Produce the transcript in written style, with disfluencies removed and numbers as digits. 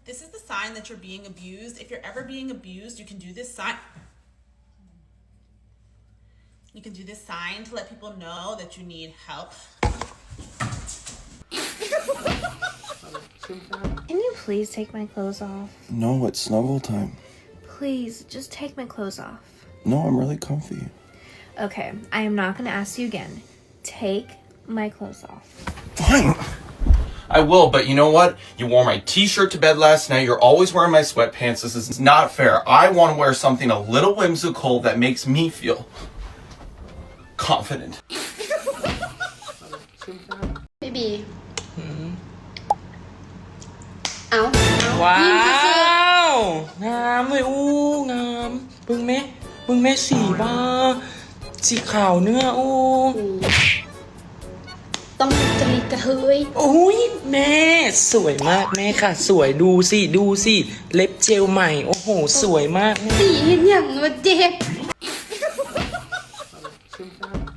This is the sign that you're being abused. If you're ever being abused, you can do this sign. You can do this sign to let people know that you need help. Can you please take my clothes off? No, it's snuggle time. Please, just take my clothes off. No, I'm really comfy. Okay, I am not going to ask you again. Take my clothes off. Fine. I will, but you know what? You wore my t-shirt to bed last night. You're always wearing my sweatpants. This is not fair. I want to wear something a little whimsical that makes me feel confident. Baby เอา ว้าวงามเลยอู้งามเบิ่งแม่สีบ้าสีขาวเนื้ออู้ ต้องจริตกระเทย โอ้ยแม่สวยมากแม่ค่ะสวยดูสิเล็บเจลใหม่โอ้โหสวยมาก สีเห็นอย่างว่าเจ็บ